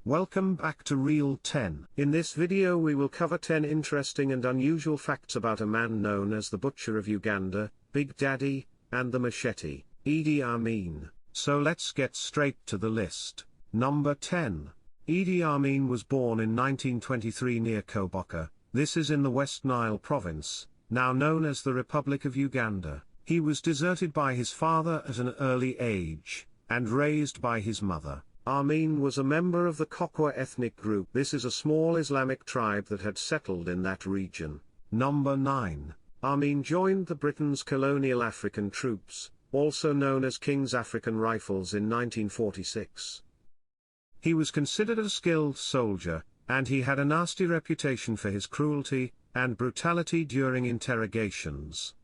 Welcome back to Real 10. In this video we will cover 10 interesting and unusual facts about a man known as the Butcher of Uganda, Big Daddy, and the Machete, Idi Amin. So let's get straight to the list. Number 10. Idi Amin was born in 1923 near Koboka. This is in the West Nile province, now known as the Republic of Uganda. He was deserted by his father at an early age, and raised by his mother. Amin was a member of the Kokwa ethnic group. This is a small Islamic tribe that had settled in that region. Number 9. Amin joined the Britain's colonial African troops, also known as King's African Rifles, in 1946. He was considered a skilled soldier, and he had a nasty reputation for his cruelty and brutality during interrogations.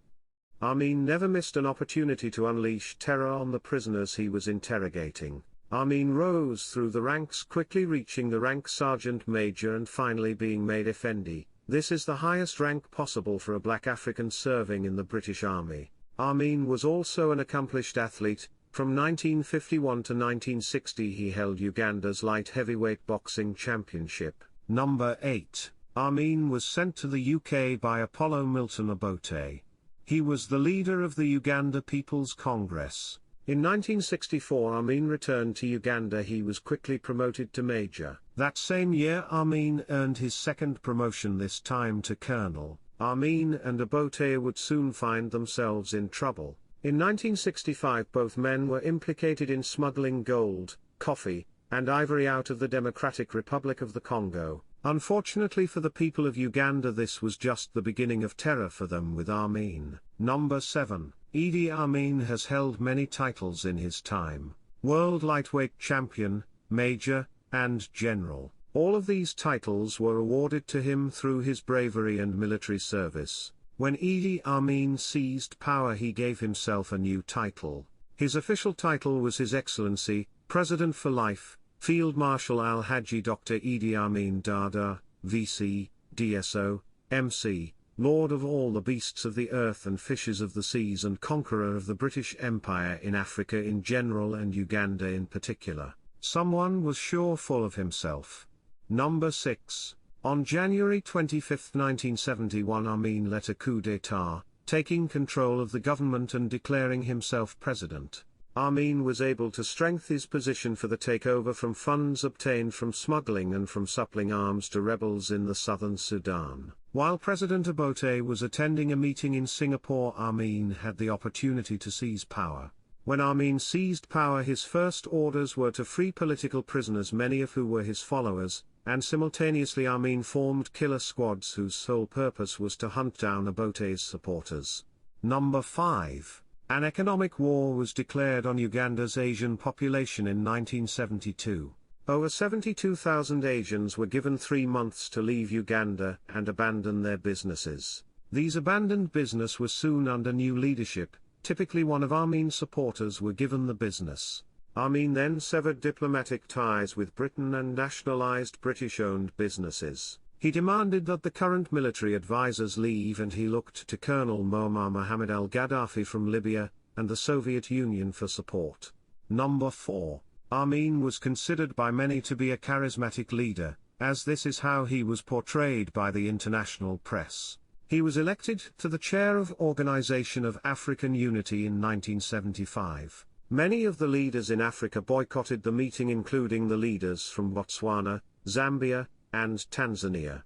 Amin never missed an opportunity to unleash terror on the prisoners he was interrogating. Amin rose through the ranks, quickly reaching the rank sergeant major and finally being made effendi. This is the highest rank possible for a black African serving in the British Army. Amin was also an accomplished athlete. From 1951 to 1960 he held Uganda's light heavyweight boxing championship. Number 8. Amin was sent to the UK by Apollo Milton Obote. He was the leader of the Uganda People's Congress. In 1964 Amin returned to Uganda. He was quickly promoted to major. That same year Amin earned his second promotion, this time to colonel. Amin and Obote would soon find themselves in trouble. In 1965 both men were implicated in smuggling gold, coffee, and ivory out of the Democratic Republic of the Congo. Unfortunately for the people of Uganda, this was just the beginning of terror for them with Amin. Number 7. Idi Amin has held many titles in his time: World Lightweight Champion, Major, and General. All of these titles were awarded to him through his bravery and military service. When Idi Amin seized power, he gave himself a new title. His official title was His Excellency, President for Life, Field Marshal Al-Haji Dr. Idi Amin Dada, VC, DSO, MC, Lord of all the beasts of the earth and fishes of the seas, and conqueror of the British Empire in Africa in general and Uganda in particular. Someone was sure full of himself. Number 6. On January 25, 1971 Amin led a coup d'état, taking control of the government and declaring himself president. Amin was able to strengthen his position for the takeover from funds obtained from smuggling and from supplying arms to rebels in the southern Sudan. While President Obote was attending a meeting in Singapore, Amin had the opportunity to seize power. When Amin seized power, his first orders were to free political prisoners, many of who were his followers, and simultaneously Amin formed killer squads whose sole purpose was to hunt down Obote's supporters. Number 5. An economic war was declared on Uganda's Asian population in 1972. Over 72,000 Asians were given 3 months to leave Uganda and abandon their businesses. These abandoned business were soon under new leadership. Typically one of Amin's supporters were given the business. Amin then severed diplomatic ties with Britain and nationalized British-owned businesses. He demanded that the current military advisors leave, and he looked to Colonel Muammar Mohammed al-Gaddafi from Libya, and the Soviet Union for support. Number 4. Amin was considered by many to be a charismatic leader, as this is how he was portrayed by the international press. He was elected to the chair of Organization of African Unity in 1975. Many of the leaders in Africa boycotted the meeting, including the leaders from Botswana, Zambia, and Tanzania.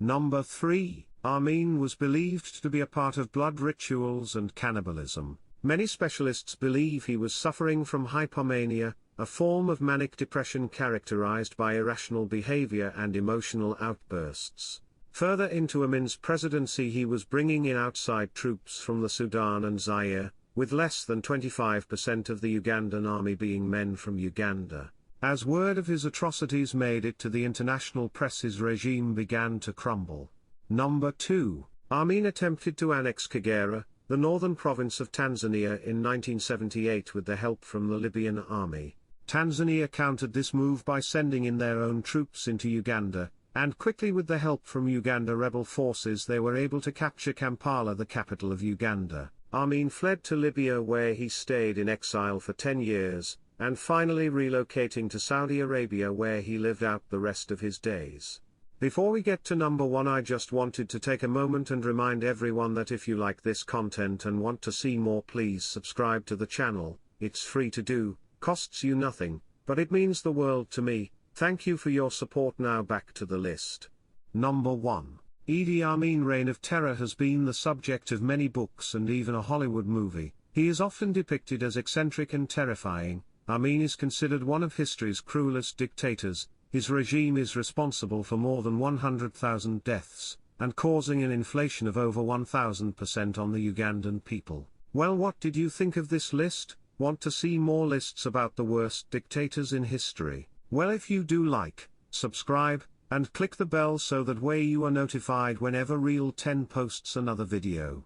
Number 3. Amin was believed to be a part of blood rituals and cannibalism. Many specialists believe he was suffering from hypomania, a form of manic depression characterized by irrational behavior and emotional outbursts. Further into Amin's presidency, he was bringing in outside troops from the Sudan and Zaire, with less than 25% of the Ugandan army being men from Uganda. As word of his atrocities made it to the international press, his regime began to crumble. Number 2. Amin attempted to annex Kagera, the northern province of Tanzania, in 1978 with the help from the Libyan army. Tanzania countered this move by sending in their own troops into Uganda, and quickly with the help from Uganda rebel forces they were able to capture Kampala, the capital of Uganda. Amin fled to Libya, where he stayed in exile for 10 years, and finally relocating to Saudi Arabia where he lived out the rest of his days. Before we get to number 1, I just wanted to take a moment and remind everyone that if you like this content and want to see more, please subscribe to the channel. It's free to do, costs you nothing, but it means the world to me. Thank you for your support. Now back to the list. Number 1. Idi Amin reign of terror has been the subject of many books and even a Hollywood movie. He is often depicted as eccentric and terrifying. Amin is considered one of history's cruelest dictators. His regime is responsible for more than 100,000 deaths, and causing an inflation of over 1,000% on the Ugandan people. Well, what did you think of this list? Want to see more lists about the worst dictators in history? Well, if you do, like, subscribe, and click the bell so that way you are notified whenever REAL10 posts another video.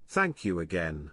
Thank you again.